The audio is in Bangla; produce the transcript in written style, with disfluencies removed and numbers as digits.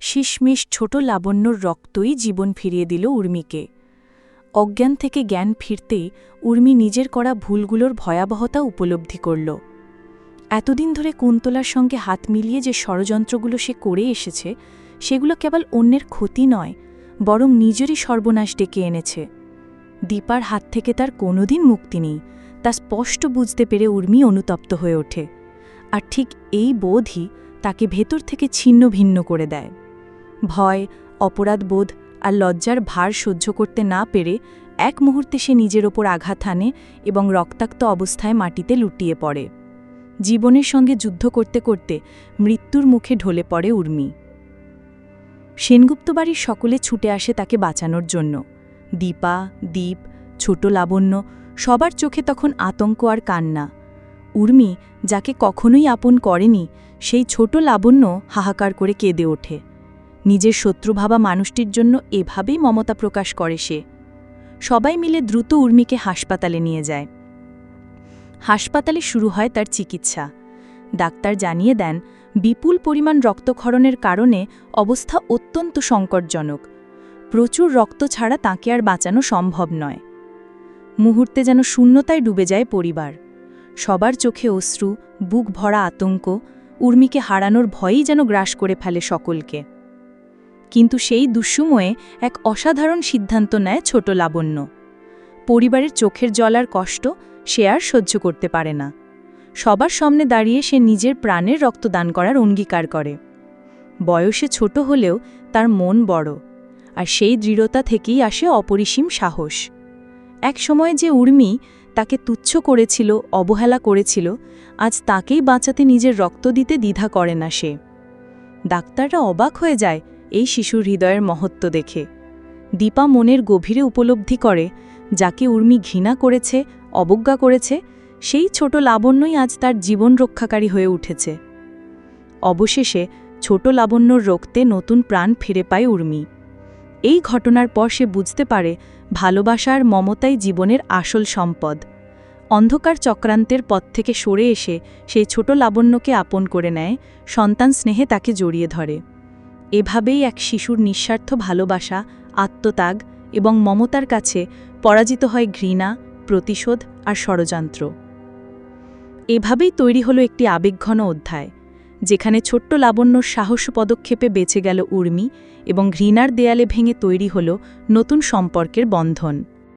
শিশমিশ ছোট লাবণ্যর রক্তই জীবন ফিরিয়ে দিল উর্মিকে। অজ্ঞান থেকে জ্ঞান ফিরতেই উর্মি নিজের করা ভুলগুলোর ভয়াবহতা উপলব্ধি করল। এতদিন ধরে কুন্তলার সঙ্গে হাত মিলিয়ে যে ষড়যন্ত্রগুলো সে করে এসেছে, সেগুলো কেবল অন্যের ক্ষতি নয়, বরং নিজেরই সর্বনাশ ডেকে এনেছে। দীপার হাত থেকে তার কোনোদিন মুক্তি নেই, তা স্পষ্ট বুঝতে পেরে উর্মি অনুতপ্ত হয়ে ওঠে। আর ঠিক এই বোধই তাকে ভেতর থেকে ছিন্ন ভিন্ন করে দেয়। ভয়, অপরাধবোধ আর লজ্জার ভার সহ্য করতে না পেরে এক মুহূর্তে সে নিজের ওপর আঘাত হানে এবং রক্তাক্ত অবস্থায় মাটিতে লুটিয়ে পড়ে। জীবনের সঙ্গে যুদ্ধ করতে করতে মৃত্যুর মুখে ঢলে পড়ে উর্মি। সেনগুপ্ত বাড়ির সকলে ছুটে আসে তাকে বাঁচানোর জন্য। দীপা, দীপ, ছোট লাবণ্য, সবার চোখে তখন আতঙ্ক আর কান্না। উর্মি, যাকে কখনোই আপন করেনি, সেই ছোট লাবণ্য হাহাকার করে কেঁদে ওঠে। নিজের শত্রুভাবা মানুষটির জন্য এভাবেই মমতা প্রকাশ করে সে। সবাই মিলে দ্রুত উর্মিকে হাসপাতালে নিয়ে যায়। হাসপাতালে শুরু হয় তার চিকিৎসা। ডাক্তার জানিয়ে দেন, বিপুল পরিমাণ রক্তক্ষরণের কারণে অবস্থা অত্যন্ত সংকটজনক। প্রচুর রক্ত ছাড়া তাঁকে আর বাঁচানো সম্ভব নয়। মুহূর্তে যেন শূন্যতায় ডুবে যায় পরিবার। সবার চোখে অশ্রু, বুক ভরা আতঙ্ক, উর্মিকে হারানোর ভয়ই যেন গ্রাস করে ফেলে সকলকে। কিন্তু সেই দুঃসময়ে এক অসাধারণ সিদ্ধান্ত নেয় ছোট লাবণ্য। পরিবারের চোখের জল আর কষ্ট সে আর সহ্য করতে পারে না। সবার সামনে দাঁড়িয়ে সে নিজের প্রাণের রক্তদান করার অঙ্গীকার করে। বয়সে ছোট হলেও তার মন বড়, আর সেই দৃঢ়তা থেকেই আসে অপরিসীম সাহস। এক সময় যে উর্মি তাকে তুচ্ছ করেছিল, অবহেলা করেছিল, আজ তাকেই বাঁচাতে নিজের রক্ত দিতে দ্বিধা করে না সে। ডাক্তাররা অবাক হয়ে যায় এই শিশুর হৃদয়ের মহত্ব দেখে। দীপা মনের গভীরে উপলব্ধি করে, যাকে উর্মি ঘৃণা করেছে, অবজ্ঞা করেছে, সেই ছোট লাবণ্যই আজ তার জীবন রক্ষাকারী হয়ে উঠেছে। অবশেষে ছোট লাবণ্যর রক্তে নতুন প্রাণ ফিরে পায় উর্মি। এই ঘটনার পর সে বুঝতে পারে, ভালোবাসা আর মমতাই জীবনের আসল সম্পদ। অন্ধকার চক্রান্তের পথ থেকে সরে এসে সেই ছোট লাবণ্যকে আপন করে নেয়, সন্তান স্নেহে তাকে জড়িয়ে ধরে। এভাবেই এক শিশুর নিঃস্বার্থ ভালোবাসা, আত্মত্যাগ এবং মমতার কাছে পরাজিত হয় ঘৃণা, প্রতিশোধ আর ষড়যন্ত্র। এভাবেই তৈরি হলো একটি আবেগঘন অধ্যায়, যেখানে ছোট্ট লাবণ্যর সাহস পদক্ষেপে বেঁচে গেল উর্মি এবং ঘৃণার দেয়ালে ভেঙে তৈরি হল নতুন সম্পর্কের বন্ধন।